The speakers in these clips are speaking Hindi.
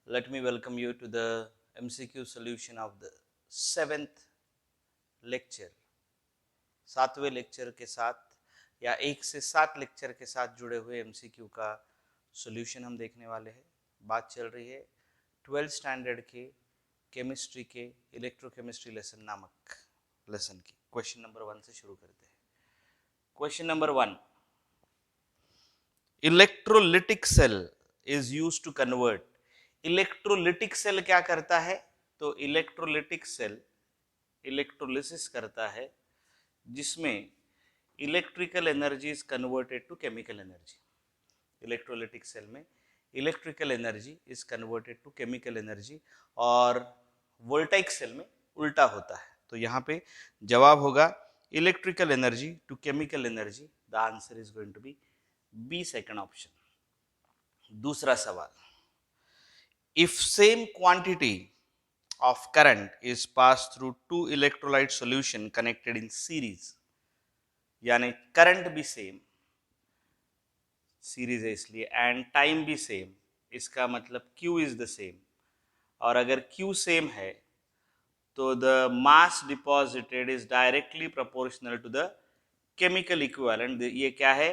Let me welcome you to the MCQ solution of the 7th lecture. 7वें लेक्चर के साथ या 1 से 7 लेक्चर के साथ जुड़े हुए MCQ का सॉल्यूशन हम देखने वाले हैं। बात चल रही है 12th स्टैंडर्ड के केमिस्ट्री के इलेक्ट्रोकेमिस्ट्री लेसन नामक लेसन की। क्वेश्चन नंबर 1 से शुरू करते हैं। Question number 1, electrolytic cell is used to convert. Electrolytic cell क्या करता है? तो इलेक्ट्रोलिटिक सेल इलेक्ट्रोलिसिस करता है जिसमें electrical energy is converted to chemical energy. Electrolytic cell में electrical energy is converted to chemical energy और वोल्टाइक सेल में उल्टा होता है। तो यहाँ पे जवाब होगा electrical energy to chemical energy. The answer is going to be B, second option. दूसरा सवाल, if same quantity of current is passed through two electrolyte solution connected in series, यानी करंट भी सेम, सीरीज है इसलिए, एंड टाइम भी सेम, इसका मतलब Q इज द सेम, और अगर Q सेम है तो the mass deposited is directly proportional to the chemical equivalent. ये क्या है?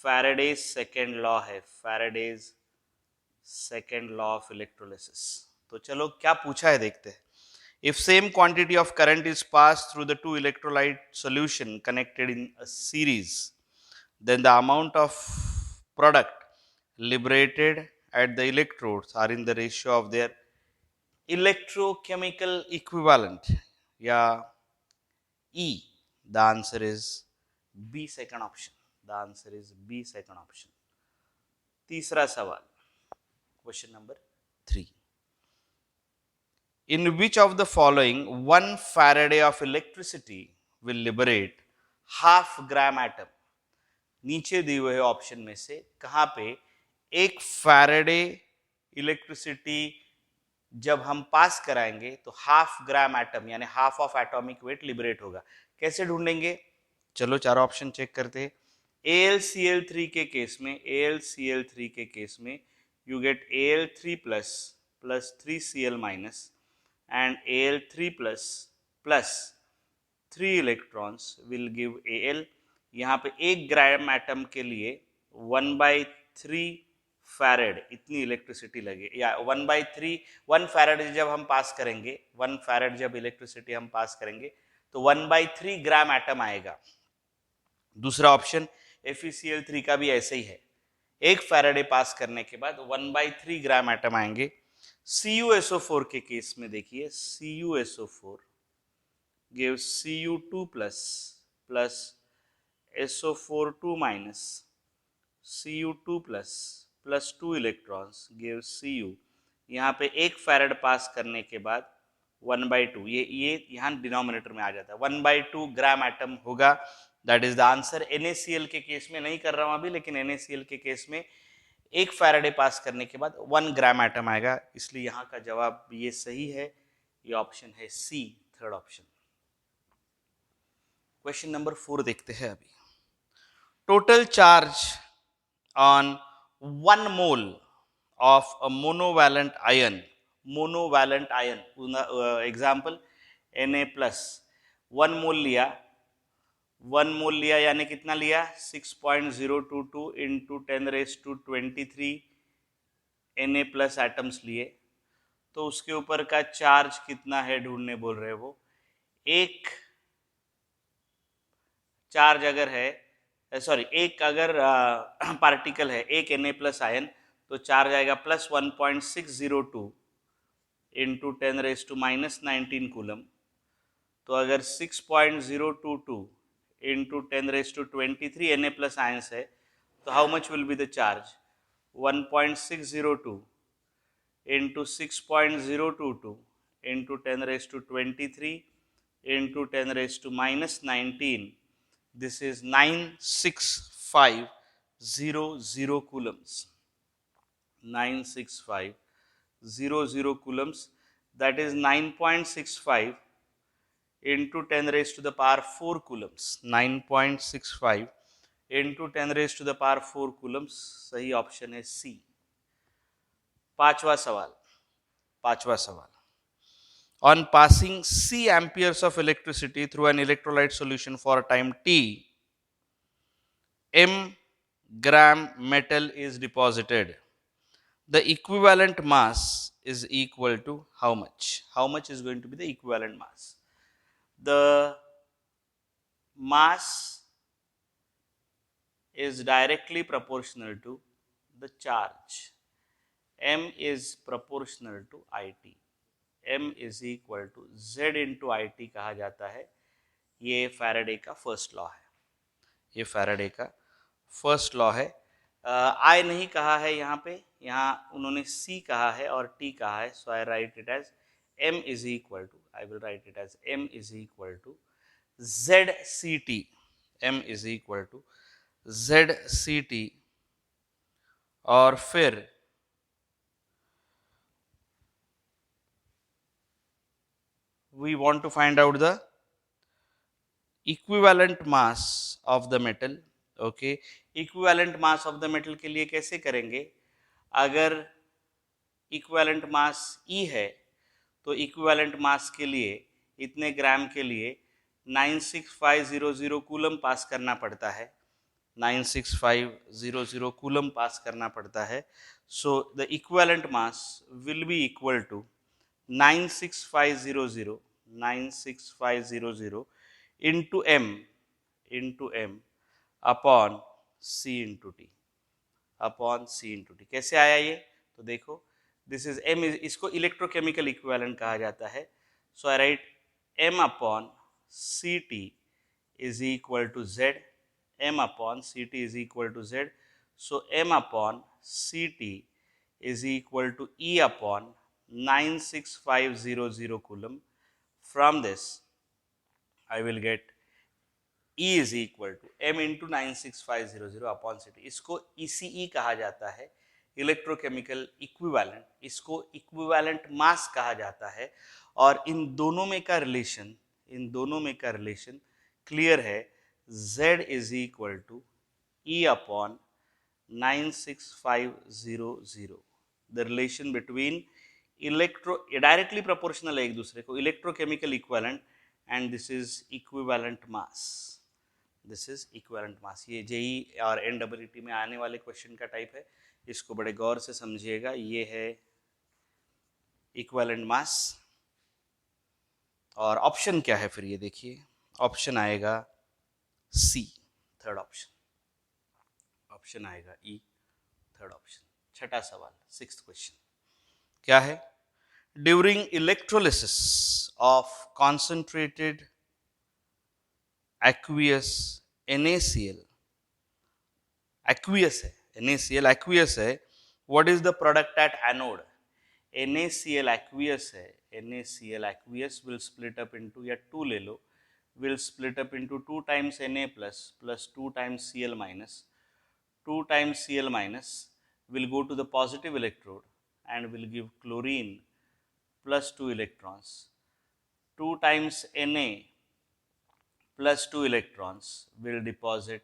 फैराडेज सेकेंड लॉ है, Faraday's second law of electrolysis. तो चलो क्या पूछा है देखते हैं। If same quantity of current is pass through the two electrolyte solution connected in a series, then the amount of product liberated at the electrodes are in the ratio of their electrochemical equivalent, या E। The answer is B, second option. The answer is B, second option. तीसरा सवाल, question number 3, in which of the following 1 Faraday of electricity will liberate half gram atom? नीचे दिए हुए ऑप्शन में से कहां पे 1 फैराडे इलेक्ट्रिसिटी जब हम पास कराएंगे तो हाफ ग्राम एटम यानी half of atomic weight liberate होगा? कैसे ढूंढेंगे? चलो चारों ऑप्शन चेक करते हैं। AlCl3 के केस में, AlCl3 के केस में you get Al3 plus 3Cl minus and Al3 plus 3 electrons will give Al। यहाँ पे 1 ग्राम एटम के लिए 1/3 फैरेड इतनी इलेक्ट्रिसिटी लगे, या 1 फैरेड जब हम पास करेंगे, 1 फैरेड जब इलेक्ट्रिसिटी हम पास करेंगे तो 1/3 ग्राम एटम आएगा। दूसरा ऑप्शन FeCl3 का भी ऐसे ही है, 1 फैराडे पास करने के बाद 1/3 ग्राम एटम आएंगे। CuSO4 के केस में देखिए, CuSO4 gives Cu2 plus SO42 minus Cu2 plus 2 electrons gives Cu। यहाँ पे 1 फैराड पास करने के बाद 1/2, ये यहाँ डिनोमिनेटर में आ जाता है, 1/2 ग्राम एटम होगा। That is the answer. NaCl के केस में नहीं कर रहा हूं अभी, लेकिन NaCl के केस में 1 फैराडे पास करने के बाद 1 ग्राम एटम आएगा, इसलिए यहाँ का जवाब ये सही है। ये ऑप्शन है सी, थर्ड ऑप्शन। क्वेश्चन नंबर 4 देखते हैं अभी। Total charge on 1 mole of a monovalent ion, monovalent ion, example Na+, 1 मोल लिया, 1 मोल लिया यानी कितना लिया? 6.022 इंटू 10⁻23 Na+ एटम्स लिए, तो उसके ऊपर का चार्ज कितना है ढूंढने बोल रहे वो। एक चार्ज अगर है, सॉरी, एक अगर पार्टिकल है, एक Na+ आयन, तो चार्ज आएगा प्लस 1.602 इंटू 10⁻19 कूलम। तो अगर 6.022 इंटू 10⁻23 Na+ आयंस है, तो how much will be the charge? 1.602 into 6.022 into 10⁻23 into 10⁻19, this is 96500 coulombs, 96500 coulombs, that is 9.65 into 10⁻⁴ coulombs, 9.65 into 10⁻⁴ coulombs। सही ऑप्शन है सी। पांचवा सवाल, पांचवा सवाल, on passing C amperes of electricity through an electrolyte solution for time t, m gram metal is deposited. The equivalent mass is equal to how much? How much is going to be the equivalent mass? The mass is directly proportional to the charge. M is proportional to IT. M is equal to Z into IT कहा जाता है. ये फैराडे का फर्स्ट लॉ है. ये फैराडे का फर्स्ट लॉ है. आई नहीं कहा है यहाँ पे, यहाँ उन्होंने सी कहा है और टी कहा है. So I write it as M is equal to, I will write it as M is equal to Z C T. M is equal to Z C T. और फिर we want to find out the equivalent mass of the metal. okay, equivalent mass of the metal के लिए कैसे करेंगे? अगर equivalent mass E है तो equivalent mass के लिए इतने ग्राम के लिए 96500 कूलम पास करना पड़ता है. 96500 कूलम पास करना पड़ता है. so the equivalent mass will be equal to 96500 into m upon c into t. Upon c into t. कैसे आया ये? तो देखो, दिस इज m, इसको इलेक्ट्रोकेमिकल इक्विवेलेंट कहा जाता है. So I write m upon C T is equal to z. m upon C T is equal to z. So m upon C T is equal to e upon 96500 coulomb. From this I will get E is equal to m into 96500 upon ct. इसको ECE कहा जाता है, इलेक्ट्रोकेमिकल इक्विवेलेंट. इसको इक्विवेलेंट मास कहा जाता है. और इन दोनों में का रिलेशन क्लियर है. Z is equal to E upon 96500. The relation between directly proportional है एक दूसरे को, electrochemical equivalent, and this is equivalent mass. This is equivalent mass. ये जेई और एनडब्ल्यूटी में आने वाले क्वेश्चन का टाइप है, इसको बड़े गौर से समझिएगा. ये है इक्विवेलेंट मास. और ऑप्शन क्या है फिर ये देखिए, ऑप्शन आएगा सी, थर्ड ऑप्शन. ऑप्शन आएगा ई, थर्ड ऑप्शन. छठा सवाल, सिक्स्थ क्वेश्चन क्या है? During electrolysis of concentrated aqueous NaCl, aqueous है, NaCl aqueous है, what is the product at anode? NaCl aqueous है, NaCl aqueous will split up into, या 2 ले लो, will split up into 2 times Na plus 2 times Cl minus. 2 times Cl minus will go to the positive electrode and will give chlorine plus 2 electrons. 2 times Na plus 2 electrons will deposit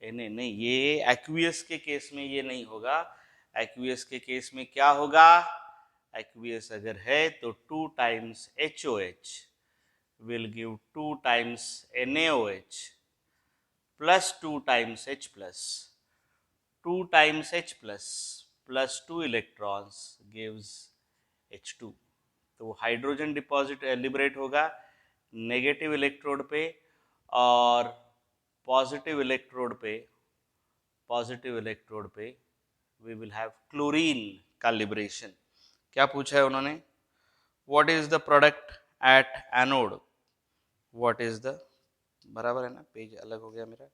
Na. नहीं, ये aqueous के केस में ये नहीं होगा. aqueous के केस में क्या होगा? aqueous अगर है तो 2 times HOH will give 2 times NaOH plus 2 times H plus. 2 times H plus 2 electrons gives H2. तो हाइड्रोजन डिपॉजिट लिबरेट होगा नेगेटिव इलेक्ट्रोड पे, और पॉजिटिव इलेक्ट्रोड पे वी विल हैव क्लोरीन का लिबरेशन. क्या पूछा है उन्होंने? What is the product at anode? What is the, बराबर है ना, पेज अलग हो गया मेरा.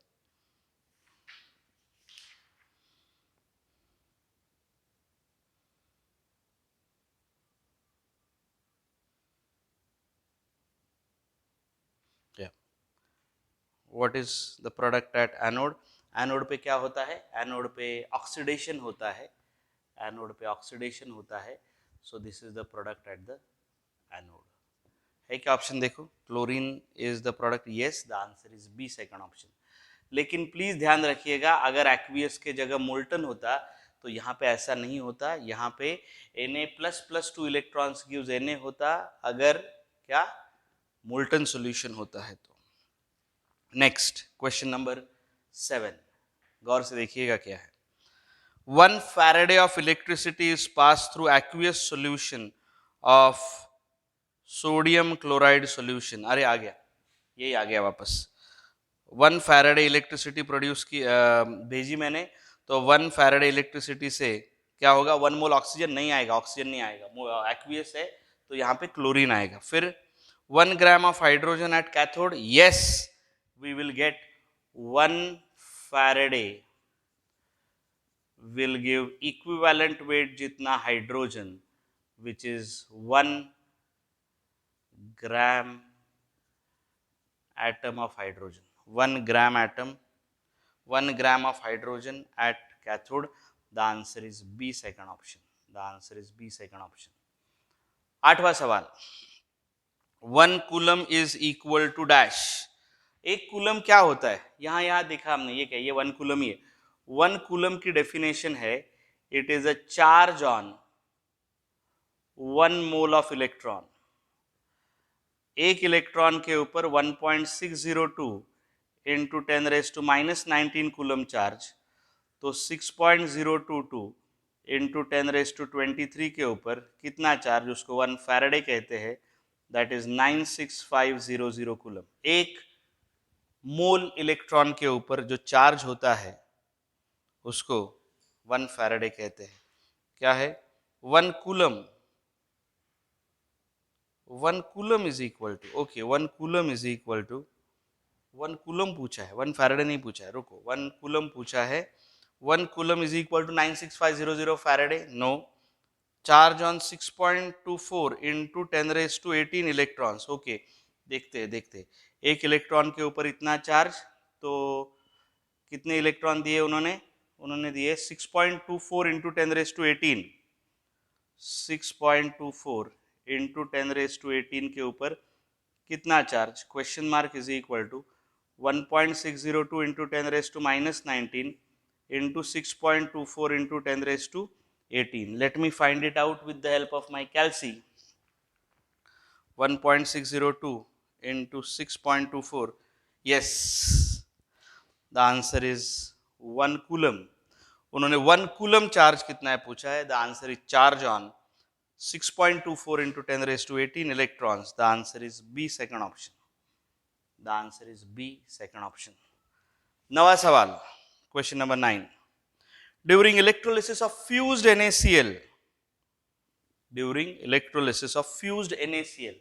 What is the product at anode? Anode पे क्या होता है? एनोड पे ऑक्सीडेशन होता है. एनोड पे ऑक्सीडेशन होता है. So this is the product at the anode. है क्या ऑप्शन? देखो, chlorine is the product. Yes, the answer is B, second option. लेकिन प्लीज ध्यान रखिएगा, अगर एक्वियस के जगह मोल्टन होता तो यहाँ पे ऐसा नहीं होता, यहाँ पे Na++2 इलेक्ट्रॉन्स गिव्स Na होता अगर क्या मोल्टन सॉल्यूशन होता है तो। नेक्स्ट क्वेश्चन नंबर 7, गौर से देखिएगा क्या है। 1 Farad of electricity is passed through aqueous solution of sodium chloride solution। अरे आ गया, यही आ गया वापस। 1 Farad इलेक्ट्रिसिटी प्रोड्यूस की भेजी मैंने, तो 1 Farad इलेक्ट्रिसिटी से क्या होगा, 1 मोल ऑक्सीजन नहीं आएगा, ऑक्सीजन नहीं आएगा, एक्वियस है तो यहाँ पे क्लोरीन आएगा। फिर 1 gram of hydrogen at cathode, yes we will get 1 Farad will give equivalent weight जितना hydrogen, which is 1 gram atom of hydrogen, 1 gram atom, 1 gram of hydrogen at cathode. The answer is B, second option. The answer is B, second option. 8वां सवाल, 1 coulomb is equal to dash। एक कूलम क्या होता है, यहाँ देखा हमने, ये क्या, ये 1 कूलम ही है। 1 कूलम की डेफिनेशन है, it is a charge on 1 mole of electron. एक इलेक्ट्रॉन के ऊपर 1.602 इंटू 10⁻⁻19 कूलम चार्ज, तो 6.022 इंटू 10⁻23 के ऊपर कितना चार्ज, उसको 1 फैराडे कहते हैं, दैट इज 96500 कूलम। एक मोल इलेक्ट्रॉन के ऊपर जो चार्ज होता है उसको 1 फैराडे कहते हैं। क्या है, 1 coulomb, 1 coulomb is equal to, okay 1 coulomb is equal to, 1 coulomb पूछा है, 1 फैराडे नहीं पूछा है, रुको, 1 कूलम पूछा है। 1 coulomb is equal to 96500 Faraday, no. Charge on 6.24 into 10⁻18 electrons, okay देखते एक इलेक्ट्रॉन के ऊपर इतना चार्ज, तो कितने इलेक्ट्रॉन दिए उन्होंने दिए 6.24 इंटू 10⁻18, 6.24 इंटू 10⁻18 के ऊपर कितना charge, question mark is equal to 1.602 into 10⁻⁻19 into 6.24 into 10⁻18। Let me find it out with the help of my calci. 1.602 into 6.24, yes, the answer is 1 coulomb. उन्होंने 1 coulomb चार्ज कितना है पूछा है, the answer is charge on 6.24 into 10⁻18 electrons. The answer is B, second option. The answer is B, second option. 9वां सवाल, question number 9. During electrolysis of fused NaCl, during electrolysis of fused NaCl,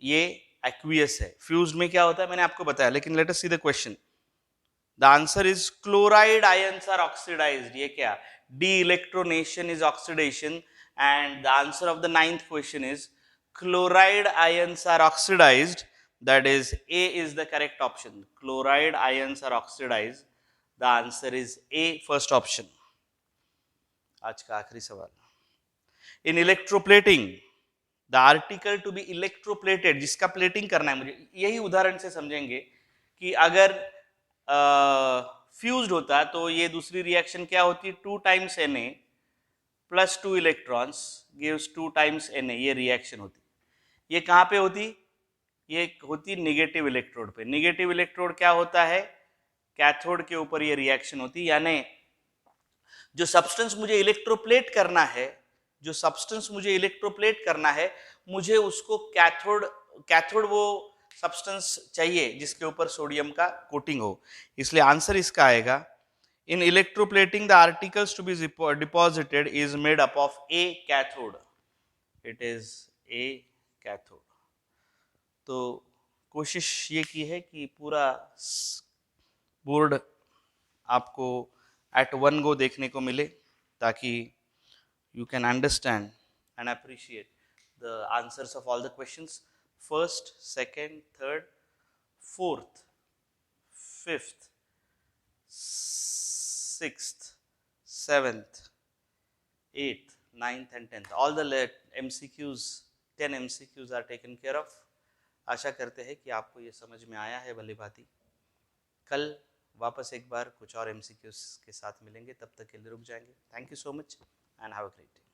ये aqueous है, fused में क्या होता है मैंने आपको बताया, लेकिन let us see the question. The answer is chloride ions are oxidized. ये क्या, de-electronation is oxidation, and the answer of the 9th question is chloride ions are oxidized. That is A is the correct option. Chloride ions are oxidized. The answer is A, first option. आज का आखिरी सवाल, in electroplating the article to be electroplated, जिसका प्लेटिंग करना है मुझे, यही उदाहरण से समझेंगे कि अगर फ्यूज्ड होता तो ये दूसरी रिएक्शन क्या होती, 2 times Na plus 2 electrons gives 2 times Na, ये रिएक्शन होती। ये कहाँ पे होती, ये होती नेगेटिव इलेक्ट्रोड पे। नेगेटिव इलेक्ट्रोड क्या होता है, कैथोड के ऊपर ये रिएक्शन होती, यानी जो सब्सटेंस मुझे इलेक्ट्रोप्लेट करना है, जो सब्सटेंस मुझे इलेक्ट्रोप्लेट करना है, मुझे उसको कैथोड वो सब्सटेंस चाहिए जिसके ऊपर सोडियम का कोटिंग हो, इसलिए आंसर इसका आएगा, in electroplating the articles to be deposited is made up of a cathode, it is a cathode. तो कोशिश ये की है कि पूरा बोर्ड आपको एट वन गो देखने को मिले, ताकि you can understand and appreciate the answers of all the questions, first, second, third, fourth, fifth, sixth, seventh, eighth, ninth and 10th, all the MCQs, 10 MCQs are taken care of। आशा करते हैं कि आपको ये समझ में आया है भली भांति। कल वापस एक बार कुछ और MCQs के साथ मिलेंगे, तब तक के लिए रुक जाएंगे। Thank you so much and have a great day.